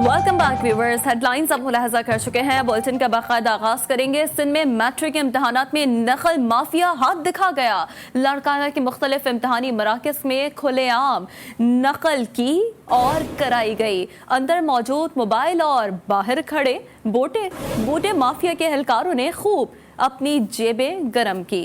Welcome back viewers. Headlines आप मुलाहजा कर चुके हैं। बुलेटिन का बाकायदा आगाज करेंगे। सिंध में मैट्रिक इम्तहानात में नकल माफिया हाथ दिखा गया। लड़काना के मुख्तलिफ इम्तहानी मराकज़ में खुलेआम नकल की और कराई गई। अंदर मौजूद मोबाइल और बाहर खड़े बूटे माफिया के एहलकारों ने खूब अपनी जेबें गर्म की।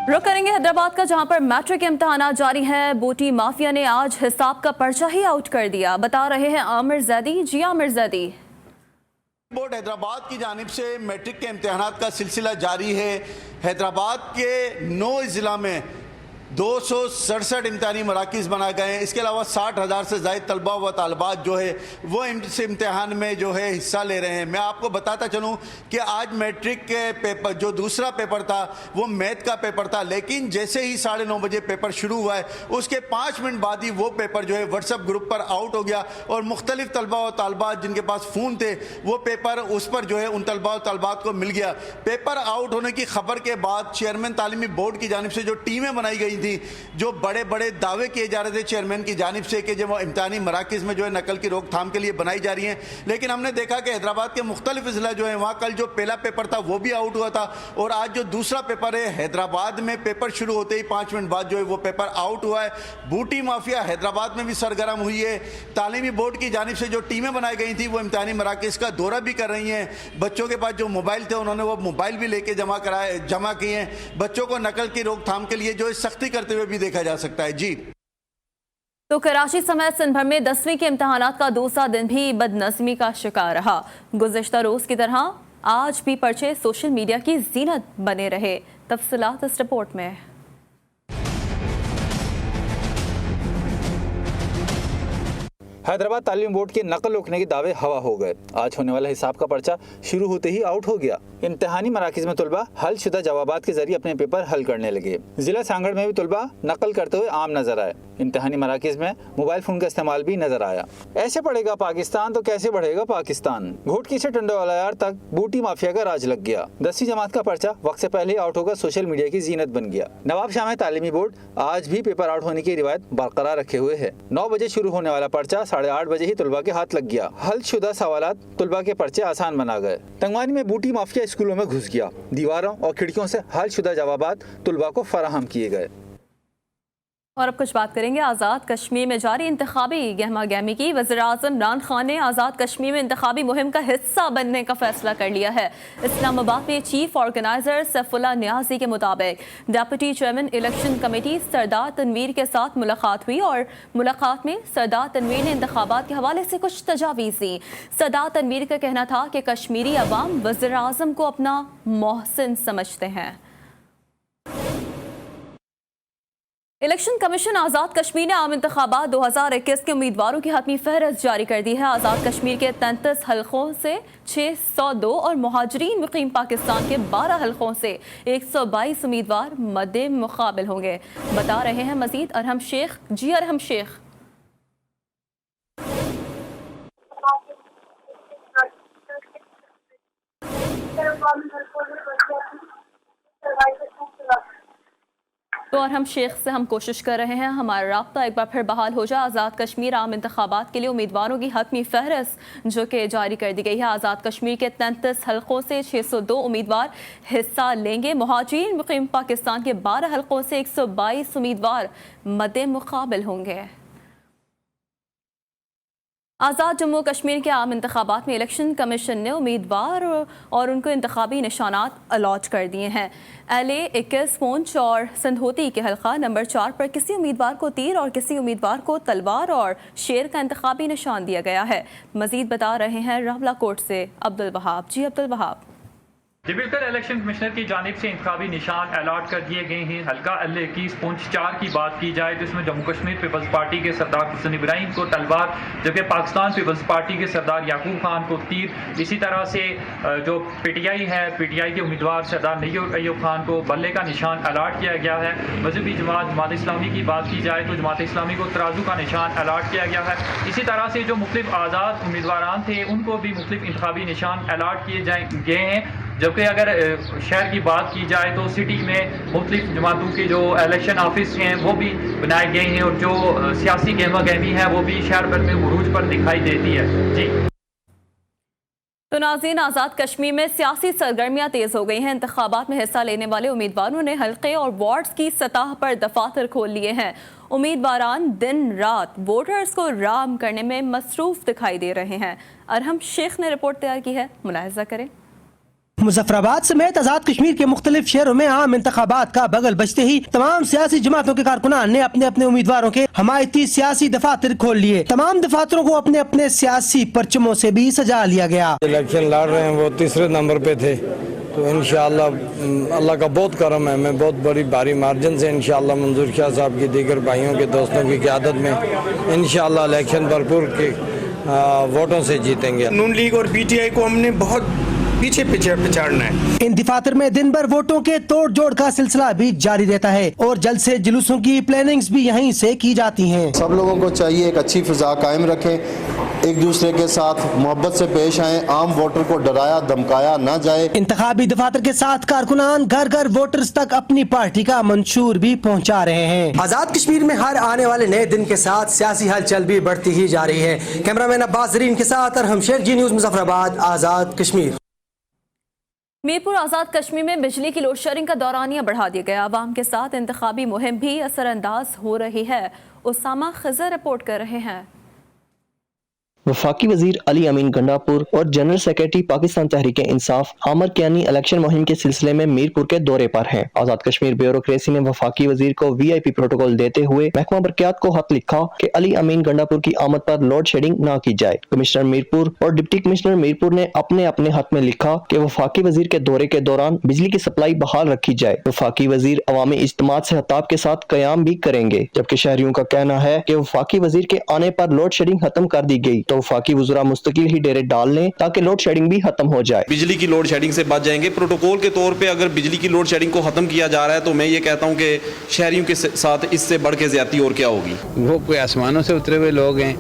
रुक करेंगे हैदराबाद का, जहां पर मैट्रिक इम्तहानात जारी हैं। बूटी माफिया ने आज हिसाब का पर्चा ही आउट कर दिया। बता रहे हैं आमिर जैदी। जी आमिर जैदी। बोर्ड हैदराबाद की जानिब से मैट्रिक के इम्तहानात का सिलसिला जारी है। हैदराबाद के 9 ज़िला में 267 इम्तहानी मराकज़ बनाए गए हैं। इसके अलावा 60,000 से ज़ायद तलबा व तालबात जो है वो इस इम्तहान में जो है हिस्सा ले रहे हैं। मैं आपको बताता चलूँ कि आज मैट्रिक के पेपर जो दूसरा पेपर था वो मैथ का पेपर था, लेकिन जैसे ही 9:30 बजे पेपर शुरू हुआ है उसके 5 मिनट बाद ही वो पेपर जो है व्हाट्सएप ग्रुप पर आउट हो गया और मुख्तलिफ तलबा व तालबात जिनके पास फ़ोन थे वो पेपर उस पर जो है उन तलबा व तालबात को मिल गया। पेपर आउट होने की खबर के बाद चेयरमैन तालीमी बोर्ड की जानिब से जो टीमें बनाई गई थी, जो बड़े बड़े दावे किए जा रहे थे चेयरमैन की जानिब से कि जो इम्तहानी मराकज़ में जो है नकल की रोकथाम के लिए बनाई जा रही हैं, लेकिन हमने देखा कि हैदराबाद के मुख्तलिफ ज़िला जो है वहाँ कल जो पहला पेपर था वो भी आउट हुआ था और आज जो दूसरा पेपर है हैदराबाद में पेपर शुरू होते ही 5 मिनट बाद जो है वो पेपर आउट हुआ है। बूटी माफिया हैदराबाद में भी सरगर्म हुई है। तालीमी बोर्ड की जानिब से जो टीमें बनाई गई थी वो इम्तहानी मराकज़ का दौरा भी कर रही हैं। बच्चों के पास जो मोबाइल थे उन्होंने वो मोबाइल भी लेके जमा किए हैं। बच्चों को नकल की रोकथाम के लिए जो है सख्ती करते हुए भी देखा जा सकता है। जी तो कराची समेत सिंध भर में 10वीं के इम्तहानात का दूसरा दिन भी बदनज़मी का शिकार रहा। गुज़िश्ता रोज की तरह आज भी पर्चे सोशल मीडिया की जीनत बने रहे। तफसीलात इस रिपोर्ट में। हैदराबाद तालीम बोर्ड के नकल रोकने के दावे हवा हो गए। आज होने वाला हिसाब का पर्चा शुरू होते ही आउट हो गया। इम्तहानी मराकज़ में तलबा हल शुदा जवाबात के जरिए अपने पेपर हल करने लगे। जिला सांगड़ में भी तलबा नकल करते हुए आम नजर आए। इम्तहानी मराकज़ में मोबाइल फोन का इस्तेमाल भी नजर आया। ऐसे पढ़ेगा पाकिस्तान तो कैसे बढ़ेगा पाकिस्तान। घोटकी से टंडोवालायार तक बूटी माफिया का राज लग गया। 10वीं जमात का पर्चा वक्त से पहले आउट होकर सोशल मीडिया की जीनत बन गया। नवाब शाह में तालीमी बोर्ड आज भी पेपर आउट होने की रिवायत बरकरार रखे हुए है। 9 बजे शुरू होने वाला पर्चा 8:30 बजे ही तलबा के हाथ लग गया। हल शुदा सवालात तलबा के पर्चे आसान बना गए। तंगवानी में बूटी माफिया स्कूलों में घुस गया। दीवारों और खिड़कियों से हल शुदा जवाबात तलबा को फराहम किए गए। और अब कुछ बात करेंगे आज़ाद कश्मीर में जारी इंतखाबी गहमा गहमी की। वज़ीर-ए-आज़म इमरान खान ने आज़ाद कश्मीर में इंतखाबी मुहिम का हिस्सा बनने का फैसला कर लिया है। इस्लामाबाद में चीफ ऑर्गेनाइजर सैफुल्लाह नियाज़ी के मुताबिक डिप्टी चेयरमैन इलेक्शन कमेटी सरदार तनवीर के साथ मुलाकात हुई और मुलाकात में सरदार तनवीर ने इंतखाबात के हवाले से कुछ तजावीज़ दी। सरदार तनवीर का कहना था कि कश्मीरी अवाम वज़ीर-ए-आज़म को अपना मोहसिन समझते हैं। इलेक्शन कमीशन आज़ाद कश्मीर ने आम इंतखाबात 2021 के उम्मीदवारों की हतमी फहरस्त जारी कर दी है। आज़ाद कश्मीर के 33 हल्कों से 602 और मुहाजिरीन मुकीम पाकिस्तान के 12 हल्कों से 122 उम्मीदवार मद्दे मुकाबिल होंगे। बता रहे हैं मजीद अरहम शेख। जी अरहम शेख। तो और हम शेख से हम कोशिश कर रहे हैं हमारा राब्ता एक बार फिर बहाल हो जाए। आज़ाद कश्मीर आम इंतखाबात के लिए उम्मीदवारों की हतमी फहरस्त जो कि जारी कर दी गई है। आज़ाद कश्मीर के 33 हल्कों से 602 उम्मीदवार हिस्सा लेंगे। मुहाजिरीन मुकीम पाकिस्तान के 12 हल्कों से 122 उम्मीदवार मद्दे मुकाबिल होंगे। आज़ाद जम्मू कश्मीर के आम इंतखाबात में इलेक्शन कमीशन ने उम्मीदवार और उनको इंतखाबी निशानात अलॉट कर दिए हैं। LA 21 पूंछ और संधोती के हल्का नंबर 4 पर किसी उम्मीदवार को तीर और किसी उम्मीदवार को तलवार और शेर का इंतखाबी निशान दिया गया है। मजीद बता रहे हैं रावलाकोट से अब्दुल वहाब। जी अब्दुल वहाब। जी बिल्कुल, इलेक्शन कमिश्नर की जानिब से इंतखाबी निशान अलॉट कर दिए गए हैं। हल्का L21 पुंछ 4 की बात की जाए तो इसमें जम्मू कश्मीर पीपल्स पार्टी के सरदार हुसैन इब्राहिम को तलवार, जबकि पाकिस्तान पीपल्स पार्टी के सरदार याकूब खान को तीर। इसी तरह से जो PTI है, PTI के उम्मीदवार सरदार नय्यूर अय्यूब खान को बल्ले का निशान अलॉट किया गया है। मजहबी जमात इस्लामी की बात की जाए तो जमात इस्लामी को तराजू का निशान अलॉट किया गया है। इसी तरह से जो मुख्तलिफ आज़ाद उम्मीदवार थे उनको भी मुख्तलिफ इंतखाबी निशान अलॉट किए गए हैं। जबकि अगर शहर की बात की जाए तो सिटी में मुख्तलिफ जमातों के जो इलेक्शन ऑफिस हैं वो भी बनाए गए हैं और जो सियासी गहमा गहमी है वो भी शहर भर में उरूज पर दिखाई देती है। जी तो नाज़रीन, आज़ाद कश्मीर में सियासी सरगर्मियां तेज हो गई हैं। इंतखाबात में हिस्सा लेने वाले उम्मीदवारों ने हल्के और वार्ड्स की सतह पर दफातर खोल लिए हैं। उम्मीदवारान दिन रात वोटर्स को राम करने में मसरूफ दिखाई दे रहे हैं। अरहम शेख ने रिपोर्ट तैयार की है, मुलाहिजा करें। मुजफ्फराबाद समेत आजाद कश्मीर के मुख्तलिफ शहरों में आम इंतखाबात का बगल बजते ही तमाम सियासी जमातों के कारकुनान ने अपने अपने उम्मीदवारों के हमायती सियासी दफातर खोल लिए। तमाम दफातरों को अपने अपने सियासी परचमों से भी सजा लिया गया। इलेक्शन लड़ रहे हैं, वो तीसरे नंबर पे थे, तो इंशाअल्लाह अल्लाह का बहुत करम है, मैं बहुत बड़ी भारी मार्जिन से इंशाअल्लाह मंजूर शाह साहब की दीगर भाइयों के दोस्तों की क़यादत में इंशाअल्लाह इलेक्शन भरपूर के वोटों से जीतेंगे। नून लीग और PTI को हमने बहुत पीछे पिछाड़ना है। इन दफातर में दिन भर वोटों के तोड़ जोड़ का सिलसिला भी जारी रहता है और जल्द से जुलूसों की प्लानिंग्स भी यहीं से की जाती हैं। सब लोगों को चाहिए एक अच्छी फिजा कायम रखें, एक दूसरे के साथ मोहब्बत से पेश आए, आम वोटर को डराया धमकाया ना जाए। इंतखाबी दफातर के साथ कारकुनान घर घर वोटर्स तक अपनी पार्टी का मंशूर भी पहुंचा रहे हैं। आजाद कश्मीर में हर आने वाले नए दिन के साथ सियासी हलचल भी बढ़ती ही जा रही है। कैमरामैन अब्बास जरीन के साथ अरहम शेख, जी न्यूज़ मुजफ्फराबाद, आजाद कश्मीर। मीरपुर आज़ाद कश्मीर में बिजली की लोड शेडिंग का दौरानिया बढ़ा दिया गया। आवाम के साथ इंतखाबी मुहिम भी असरअंदाज हो रही है। उसामा खजर रिपोर्ट कर रहे हैं। वफाकी वजीर अली अमीन गंडापुर और जनरल सेक्रेटरी पाकिस्तान तहरीक इंसाफ आमर कियानी इलेक्शन मुहिम के सिलसिले में मीरपुर के दौरे पर हैं। आजाद कश्मीर ब्यूरोक्रेसी ने वफाकी वजीर को VIP प्रोटोकॉल देते हुए महकमा बरकियात को खत लिखा कि अली अमीन गंडापुर की आमद पर लोड शेडिंग न की जाए। कमिश्नर मीरपुर और डिप्टी कमिश्नर मीरपुर ने अपने अपने खत में लिखा कि वफाकी वजीर के दौरे के दौरान बिजली की सप्लाई बहाल रखी जाए। वफाकी वजीर अवामी इज्तिमात से खताब के साथ कयाम भी करेंगे, जबकि शहरियों का कहना है कि वफाकी वजीर के आने पर लोड शेडिंग खत्म कर दी गई तो वफाकी वज़रा मुस्तकिल ही डेरे डाल लें ताकि लोड शेडिंग भी खत्म हो जाए। बिजली की लोड शेडिंग से बच जाएंगे। प्रोटोकॉल के तौर पे अगर बिजली की लोड शेडिंग को खत्म किया जा रहा है तो मैं ये कहता हूँ कि शहरियों के साथ इससे बढ़ के ज्यादती और क्या होगी। वो कोई आसमानों से उतरे हुए लोग हैं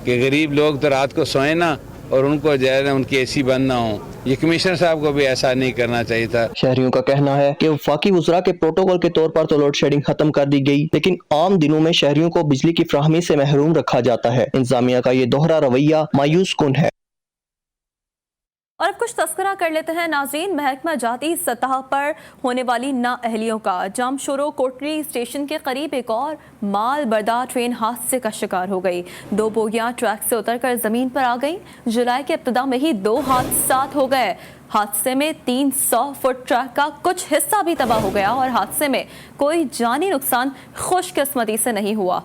कि गरीब लोग तो रात को सोए ना और उनको जो है उनकी AC बंद ना हो। ये कमिश्नर साहब को भी ऐसा नहीं करना चाहिए था। शहरियों का कहना है कि वफाकी वज़रा के प्रोटोकॉल के तौर पर तो लोड शेडिंग खत्म कर दी गई, लेकिन आम दिनों में शहरियों को बिजली की फ्राहमी से महरूम रखा जाता है। इंतजामिया का ये दोहरा रवैया मायूस कुन है। और अब कुछ तस्करा कर लेते हैं नाज़रीन। महकमा जाती सतह पर होने वाली नाअहलियों का। जामशोरो कोटरी स्टेशन के करीब एक और माल बरदार ट्रेन हादसे का शिकार हो गई। 2 बोगियां ट्रैक से उतरकर जमीन पर आ गईं। जुलाई के इब्तिदा में ही 2 हादसात हो गए। हादसे में 300 फुट ट्रैक का कुछ हिस्सा भी तबाह हो गया और हादसे में कोई जानी नुकसान खुशकिस्मती से नहीं हुआ।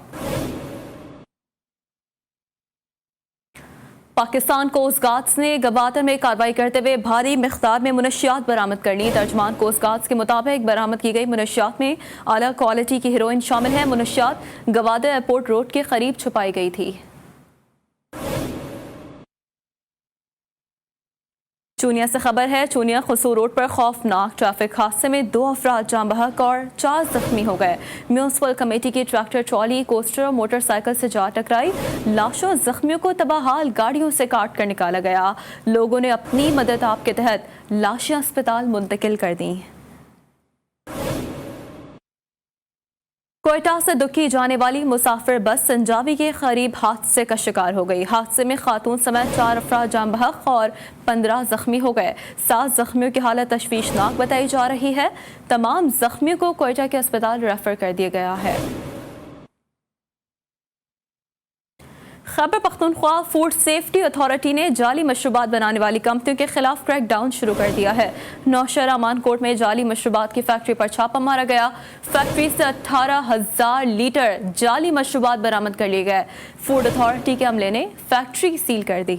पाकिस्तान कोस्ट गार्ड्स ने गवादर में कार्रवाई करते हुए भारी मिक़दार में मुनशियात बरामद कर ली। तर्जमान कोस्ट गार्ड्स के मुताबिक बरामद की गई मुनशियात में आला क्वालिटी की हेरोइन शामिल है। मुनशियात गवादर एयरपोर्ट रोड के करीब छुपाई गई थी। चूनिया से खबर है। चूनिया खसूर रोड पर खौफनाक ट्रैफिक हादसे में 2 अफराद जान बहक और 4 जख्मी हो गए। म्यूनिसिपल कमेटी की ट्रैक्टर ट्रॉली कोस्टर और मोटरसाइकिल से जा टकराई। लाशों जख्मियों को तबाहाल गाड़ियों से काट कर निकाला गया। लोगों ने अपनी मदद आप के तहत लाशें अस्पताल मुंतकिल कर दी। कोयटा से दुखी जाने वाली मुसाफिर बस संजावी के करीब हादसे का शिकार हो गई। हादसे में खातून समेत 4 अफराद जान बहक और 15 जख्मी हो गए। 7 जख्मियों की हालत तशवीशनाक बताई जा रही है। तमाम जख्मियों को कोयटा के अस्पताल रेफर कर दिया गया है। Khyber Pakhtunkhwa food safety authority ने जाली मशरूबात बनाने वाली कंपनियों के खिलाफ क्रैकडाउन शुरू कर दिया है। नौशहरा मानकोट में जाली मशरूबात की फैक्ट्री पर छापा मारा गया। फैक्ट्री से 18,000 लीटर जाली मशरूबात बरामद कर लिए गए। फूड अथॉरिटी के अमले ने फैक्ट्री सील कर दी।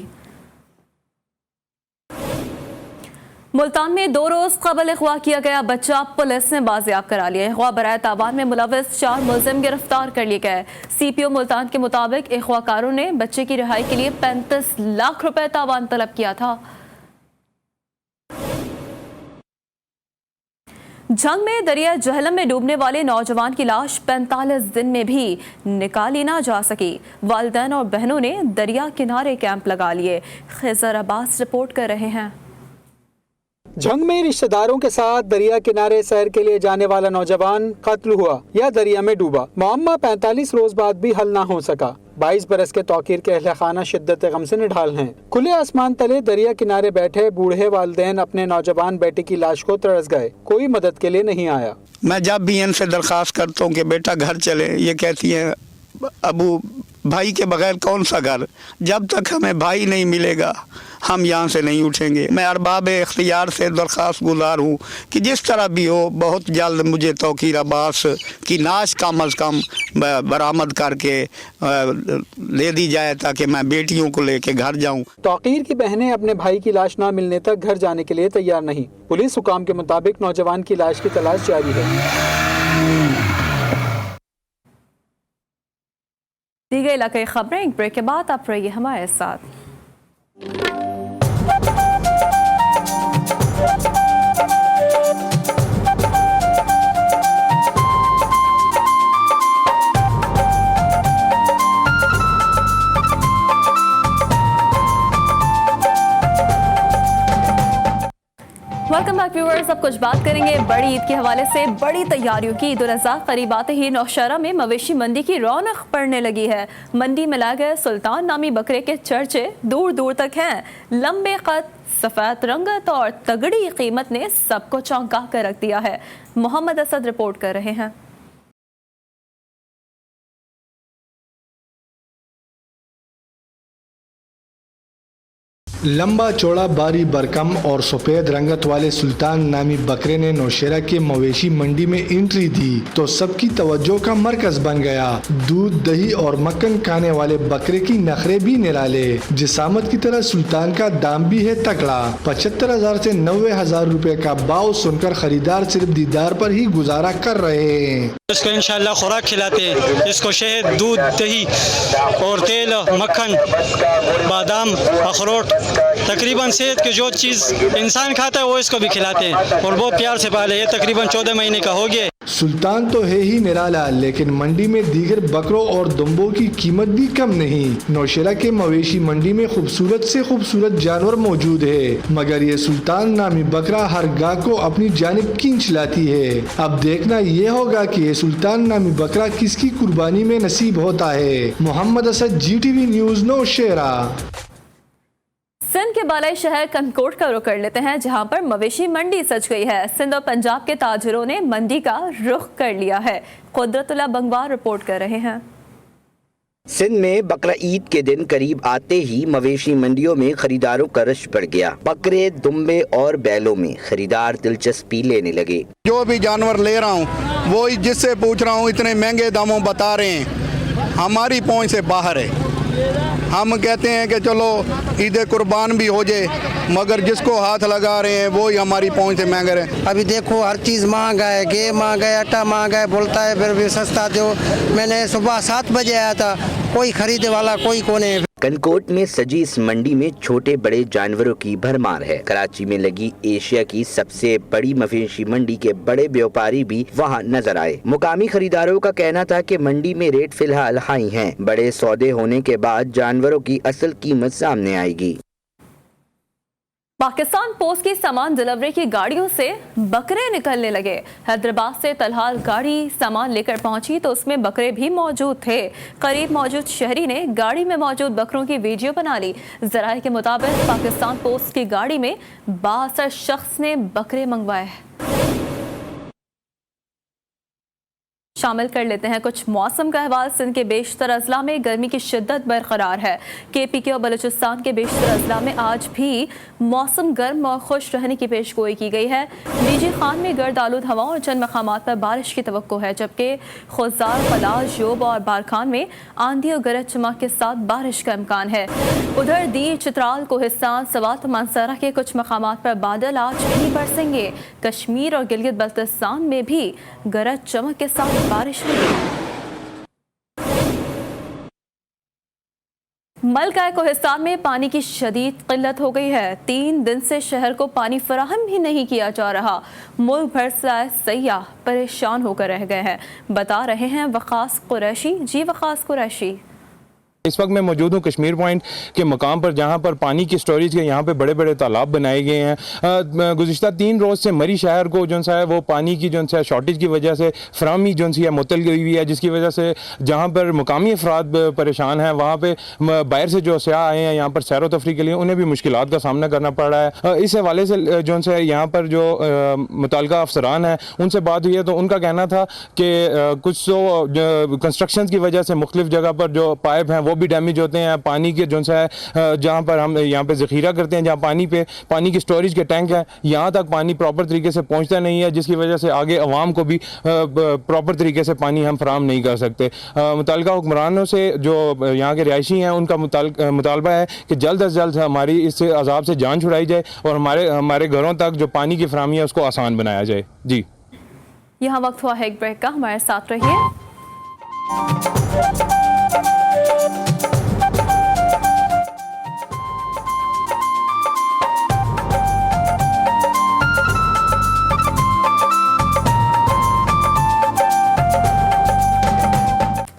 मुल्तान में 2 रोज कबल अगवा किया गया बच्चा पुलिस ने बाजियाब करा लिया। अगवा बराए तावान में मुलविस 4 मुलजिम गिरफ्तार कर लिए गए। CPO मुल्तान के मुताबिक अगवाकारों ने बच्चे की रिहाई के लिए 35 लाख रुपए तावान तलब किया था। जंग में दरिया जहलम में डूबने वाले नौजवान की लाश 45 दिन में भी निकाली ना जा सकी। वालिदैन और बहनों ने दरिया किनारे कैंप लगा लिए। खिजर अब्बास रिपोर्ट कर रहे हैं। जंग में रिश्तेदारों के साथ दरिया किनारे सैर के लिए जाने वाला नौजवान कत्ल हुआ या दरिया में डूबा। मामला 45 रोज बाद भी हल ना हो सका। 22 बरस के तौकीर के अहले खाना शिद्दत गम से निढाल हैं। खुले आसमान तले दरिया किनारे बैठे बूढ़े वालिदैन अपने नौजवान बेटे की लाश को तरस गए। कोई मदद के लिए नहीं आया। मैं जब भी इनसे दरख्वास्त करता हूँ कि बेटा घर चले, ये कहती है अबू भाई के बगैर कौन सा घर, जब तक हमें भाई नहीं मिलेगा हम यहाँ से नहीं उठेंगे। मैं अरबाब इख्तियार से दरख्वास्त गुजार हूँ कि जिस तरह भी हो बहुत जल्द मुझे तौकीर अब्बास की नाश कम अज़ कम बरामद करके ले दी जाए ताकि मैं बेटियों को लेके घर जाऊँ। तौकीर की बहनें अपने भाई की लाश न मिलने तक घर जाने के लिए तैयार नहीं। पुलिस हुकाम के मुताबिक नौजवान की लाश की तलाश जारी है। दीगर इलाके खबरें एक ब्रेक के बाद आप रहिए हमारे साथ। Welcome back viewers. अब कुछ बात करेंगे बड़ी ईद के हवाले से। बड़ी तैयारियों की ईद उल अज़हा करीब आते ही नौशहरा में मवेशी मंडी की रौनक पड़ने लगी है। मंडी में लाए गए सुल्तान नामी बकरे के चर्चे दूर दूर तक हैं। लंबे कद, सफेद रंगत और तगड़ी कीमत ने सबको चौंका कर रख दिया है। मोहम्मद असद रिपोर्ट कर रहे हैं। लंबा चौड़ा बारी बरकम और सफेद रंगत वाले सुल्तान नामी बकरे ने नौशहरा के मवेशी मंडी में एंट्री दी तो सबकी तवज्जो का मरकज बन गया। दूध, दही और मक्खन खाने वाले बकरे की नखरे भी निराले। जिसामत की तरह सुल्तान का दाम भी है तगड़ा। 75,000 से 90,000 रुपए का भाव सुनकर खरीदार सिर्फ दीदार पर ही गुजारा कर रहे हैं। इसको इंशाल्लाह खुराक खिलाते हैं। इसको शहद, दूध, दही और तेल, मक्खन, बादाम, अखरोट, तकरीबन सेहत की जो चीज़ इंसान खाता है वो इसको भी खिलाते हैं और बहुत प्यार से पाले। ये तकरीबन 14 महीने का हो गया। सुल्तान तो है ही निराला, लेकिन मंडी में दीगर बकरों और दुम्बों की कीमत भी कम नहीं। नौशहरा के मवेशी मंडी में खूबसूरत से खूबसूरत जानवर मौजूद है, मगर ये सुल्तान नामी बकरा हर गाह को अपनी जानिब खींच लाती है। अब देखना ये होगा कि ये सुल्तान नामी बकरा किसकी कुर्बानी में नसीब होता है। Mohammad Asad, GTV news, Nowshera. सिंध के बालाई शहर कनकोट का रुख कर लेते हैं, जहां पर मवेशी मंडी सज गई है। सिंध और पंजाब के ताजिरों ने मंडी का रुख कर लिया है। कुदरतुल्लाह बंगवार रिपोर्ट कर रहे हैं। सिंध में बकरा ईद के दिन करीब आते ही मवेशी मंडियों में खरीदारों का रश बढ़ गया। बकरे, दुम्बे और बैलों में खरीदार दिलचस्पी लेने लगे। जो भी जानवर ले रहा हूँ वो जिससे पूछ रहा हूँ इतने महंगे दामों बता रहे हैं, हमारी पहुँच से बाहर है। हम कहते हैं कि चलो ईद कुर्बान भी हो जाए, मगर जिसको हाथ लगा रहे हैं वो ही हमारी पहुंच से महंगा है। अभी देखो हर चीज़ महंगा है, गेहूँ महंगा है, आटा महंगा है, बोलता है फिर भी सस्ता दो। मैंने सुबह 7 बजे आया था, कोई खरीदने वाला कोई कौन है। कनकोट में सजी इस मंडी में छोटे बड़े जानवरों की भरमार है। कराची में लगी एशिया की सबसे बड़ी मवेशी मंडी के बड़े व्यापारी भी वहां नजर आए। मुकामी खरीदारों का कहना था कि मंडी में रेट फिलहाल हाई हैं। बड़े सौदे होने के बाद जानवरों की असल कीमत सामने आएगी। पाकिस्तान पोस्ट की सामान डिलीवरी की गाड़ियों से बकरे निकलने लगे। हैदराबाद से तलहाल गाड़ी सामान लेकर पहुंची तो उसमें बकरे भी मौजूद थे। करीब मौजूद शहरी ने गाड़ी में मौजूद बकरों की वीडियो बना ली। ज़राए के मुताबिक पाकिस्तान पोस्ट की गाड़ी में 62 शख्स ने बकरे मंगवाए। शामिल कर लेते हैं कुछ मौसम का अहवाल। सिंध के बेशतर अजला में गर्मी की शिद्दत बरकरार है। KPK और बलूचिस्तान के बेशतर अजला में आज भी मौसम गर्म और खुश रहने की पेशगोई की गई है। बीजी खान में गर्द आलूद हवा और चंद मकामात पर बारिश की तवक्को है, जबकि खुजार, फलाज, योब और बारखान में आंधी और गरज चमक के साथ बारिश का इम्कान है। उधर दीर, चित्राल, कोहिस्तान, सवात, मानसरा के कुछ मकामात पर बादल आज भी बरसेंगे। कश्मीर और गिलगित बल्तिस्तान में भी गरज चमक के साथ बारिश होगी। मलका कोहिस्तान में पानी की शदीद किल्लत हो गई है। 3 दिन से शहर को पानी फराहम ही नहीं किया जा रहा। मुल्क भर से आए सयाह परेशान होकर रह गए हैं, बता रहे हैं वकास कुरैशी। जी वकास कुरैशी। इस वक्त मैं मौजूद हूँ कश्मीर पॉइंट के मकाम पर, जहाँ पर पानी की स्टोरेज के यहाँ पे बड़े बड़े तालाब बनाए गए हैं। गुज़िश्ता 3 रोज़ से मरी शहर को जो है वो पानी की जो है शॉर्टेज की वजह से फराहमी जो है मुअत्तल गई हुई है, जिसकी वजह से जहाँ पर मुकामी अफराद परेशान हैं, वहाँ पे बाहर से जो सयाह आए हैं यहाँ पर सैर व तफरी के लिए, उन्हें भी मुश्किलात का सामना करना पड़ रहा है। इस हवाले से जो है यहाँ पर जो मुतल्लिका अफसरान हैं उनसे बात हुई है, तो उनका कहना था कि कुछ तो कंस्ट्रक्शन की वजह से मुख्तलिफ जगह पर जो पाइप हैं वो भी डैमेज होते हैं। पानी के जो है जहाँ पर हम यहाँ पे ज़ख़ीरा करते हैं, जहाँ पानी की स्टोरेज के टैंक हैं, यहाँ तक पानी प्रॉपर तरीके से पहुँचता नहीं है, जिसकी वजह से आगे अवाम को भी प्रॉपर तरीके से पानी हम फराहम नहीं कर सकते। मुतल्लिका हुक्मरानों से जो यहाँ के रिहायशी हैं उनका मुतालबा है कि जल्द अज जल्द हमारी इस अजाब से जान छुड़ाई जाए और हमारे घरों तक जो पानी की फराहमी है उसको आसान बनाया जाए। जी, यहाँ वक्त हुआ है एक ब्रेक का, हमारे साथ रहिए।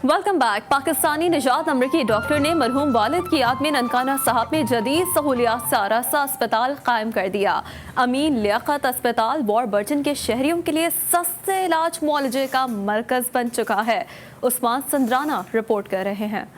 Welcome back. पाकिस्तानी निजात अमरीकी डॉक्टर ने मरहूम वालिद की याद में ननकाना साहब में जदीद सहूलियात से आरास्ता अस्पताल कायम कर दिया। अमीन लियाकत अस्पताल वॉर बर्जन के शहरियों के लिए सस्ते इलाज मुआलजे का मरकज बन चुका है। उस्मान संदराना रिपोर्ट कर रहे हैं।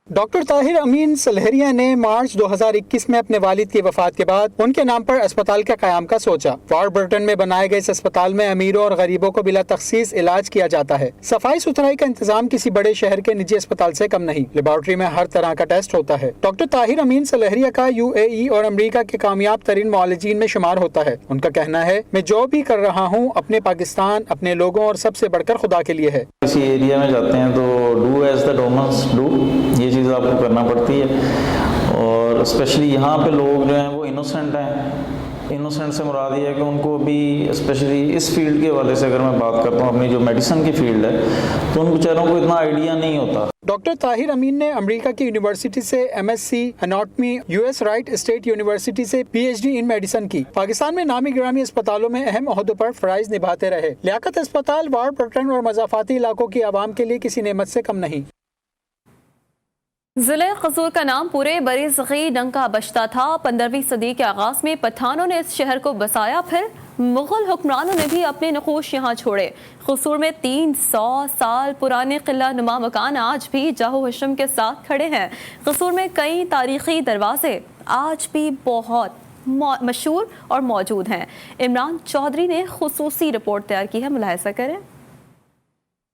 डॉक्टर ताहिर अमीन सलहरिया ने मार्च 2021 में अपने वालिद की वफात के बाद उनके नाम पर अस्पताल के क़याम का सोचा। वॉर बर्टन में बनाए गए इस अस्पताल में अमीरों और गरीबों को बिला तखसीस इलाज किया जाता है। सफाई सुथराई का इंतजाम किसी बड़े शहर के निजी अस्पताल से कम नहीं। लेबॉर्ट्री में हर तरह का टेस्ट होता है। डॉक्टर ताहिर अमीन सलहरिया का UAE और अमरीका के कामयाब तरीन मुआलिजीन में शुमार होता है। उनका कहना है, मैं जो भी कर रहा हूँ अपने पाकिस्तान, अपने लोगों और सबसे बढ़कर खुदा के लिए है। किसी एरिया में जाते हैं तो do as the donors do, ये चीज़ आपको करना पड़ती है। और स्पेशली यहाँ पे लोग जो हैं वो इनोसेंट हैं। इनोसेंट से मुराद ये है कि उनको भी स्पेशली इस फील्ड के हवाले से अगर मैं बात करता हूँ, अपनी जो मेडिसिन की फील्ड है, तो उन बेचारों को इतना आइडिया नहीं होता। डॉक्टर ताहिर अमीन ने अमेरिका की यूनिवर्सिटी से MSc anatomy, US right state university से PhD इन मेडिसिन की। पाकिस्तान में नामी गिरामी अस्पतालों में अहम ओहदों पर फराइज निभाते रहे। लियाकत अस्पताल वॉर बर्टन और मज़ाफ़ाती इलाकों की आवाम के लिए किसी नेमत से कम नहीं। जिले कसूर का नाम पूरे बरी-सग़ीर डंका बजता था। 15वीं सदी के आगाज में पठानों ने इस शहर को बसाया, फिर मुगल हुक्मरानों ने भी अपने नक़ूश यहाँ छोड़े। कसूर में 300 साल पुराने किला नुमा मकान आज भी जाहो हशम के साथ खड़े हैं। कसूर में कई तारीखी दरवाजे आज भी बहुत मशहूर और मौजूद हैं। इमरान चौधरी ने खुसूसी रिपोर्ट तैयार की है, मुलाहिजा करें।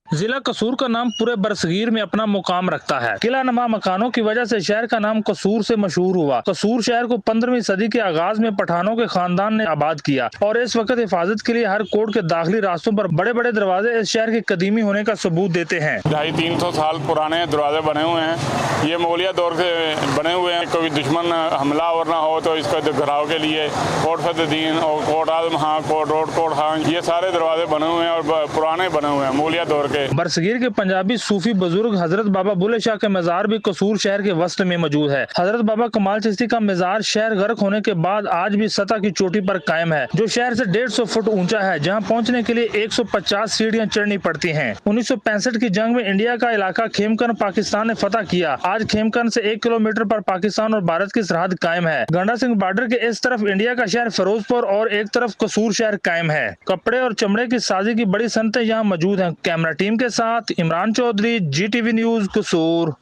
जिला कसूर का नाम पूरे बरसगीर में अपना मुकाम रखता है। किला नुमा मकानों की वजह से शहर का नाम कसूर से मशहूर हुआ। कसूर शहर को 15वीं सदी के आगाज में पठानों के खानदान ने आबाद किया और इस वक्त हिफाजत के लिए हर कोट के दाखिली रास्तों पर बड़े बड़े दरवाजे इस शहर के कदीमी होने का सबूत देते हैं। 250-300 साल पुराने दरवाजे बने हुए हैं। ये मौलिया दौर से बने हुए हैं। कोई दुश्मन हमलावर ना हो तो इसका घराव के लिए कोट फतेहद्दीन और कोट आजम खां, कोट रोड कोट खां, ये सारे दरवाजे बने हुए हैं और पुराने बने हुए हैं मौलिया दौर के। बरसगीर के पंजाबी सूफी बुजुर्ग हजरत बाबा बुल्ले शाह का मजार भी कसूर शहर के वस्त में मौजूद है। हजरत बाबा कमाल चिश्ती का मजार शहर गर्क होने के बाद आज भी सतह की चोटी पर कायम है, जो शहर से 150 फुट ऊंचा है, जहां पहुंचने के लिए 150 सीढ़ियां चढ़नी पड़ती हैं। 1965 की जंग में इंडिया का इलाका खेमकरन पाकिस्तान ने फतह किया। आज खेमकरन से 1 किलोमीटर पर पाकिस्तान और भारत की सरहद कायम है। गंडा सिंह बॉर्डर के इस तरफ इंडिया का शहर फिरोजपुर और एक तरफ कसूर शहर कायम है। कपड़े और चमड़े की साजी की बड़ी सनतें यहाँ मौजूद हैं। कैमरा टीम के साथ इमरान चौधरी, GTV न्यूज, कसूर।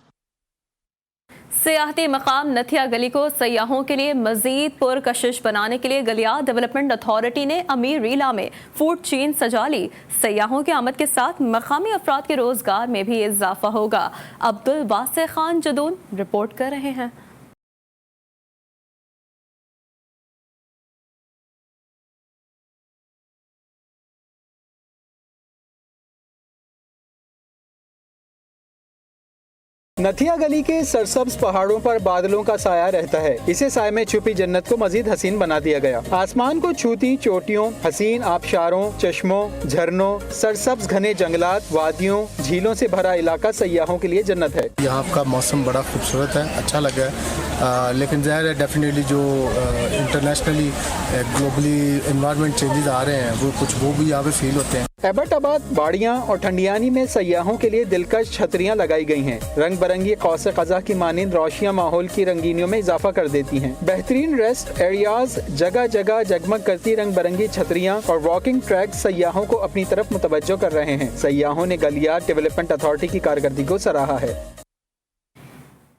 सियाहती मकाम नथिया गली को सयाहों के लिए मजीद पुरकशिश बनाने के लिए गलियात डेवलपमेंट अथॉरिटी ने अमीर रीला में फूड चेन सजा ली। सयाहों की आमद के साथ मकामी अफराद के रोजगार में भी इजाफा होगा। अब्दुल वासे खान जदून रिपोर्ट कर रहे हैं। नथिया गली के सरसब्ज पहाड़ों पर बादलों का साया रहता है। इसे साए में छुपी जन्नत को मजीद हसीन बना दिया गया। आसमान को छूती चोटियों, हसीन आबशारों, चश्मों, झरनों, सरसब्ज घने जंगलात, वादियों, झीलों से भरा इलाका सयाहों के लिए जन्नत है। यहाँ का मौसम बड़ा खूबसूरत है, अच्छा लगा है, लेकिन ज़ाहिर है डेफिनेटली जो इंटरनेशनली ग्लोबली एनवायरनमेंट चेंजेस आ रहे हैं वो भी यहाँ पे फील होते हैं। एबटाबाद, बाड़ियाँ और ठंडियानी में सयाहों के लिए दिलकश छतरियाँ लगाई गई हैं। रंग बिरंगी कौसे क़ज़ा की मानिंद रोशनियाँ माहौल की रंगीनियों में इजाफा कर देती हैं। बेहतरीन रेस्ट एरियाज, जगह जगह जगमग करती रंग बिरंगी छतरियाँ और वॉकिंग ट्रैक सयाहों को अपनी तरफ मुतवज्जो कर रहे हैं। सयाहों ने गलियात डेवलपमेंट अथॉरिटी की कारकर्दगी को सराहा है।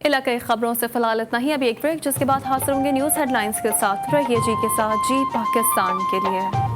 इलाकाई खबरों से फिलहाल इतना ही। अभी एक ब्रेक, जिसके बाद हाजिर होंगे न्यूज़ हेडलाइंस के साथ। रहिए जी के साथ, जी पाकिस्तान के लिए।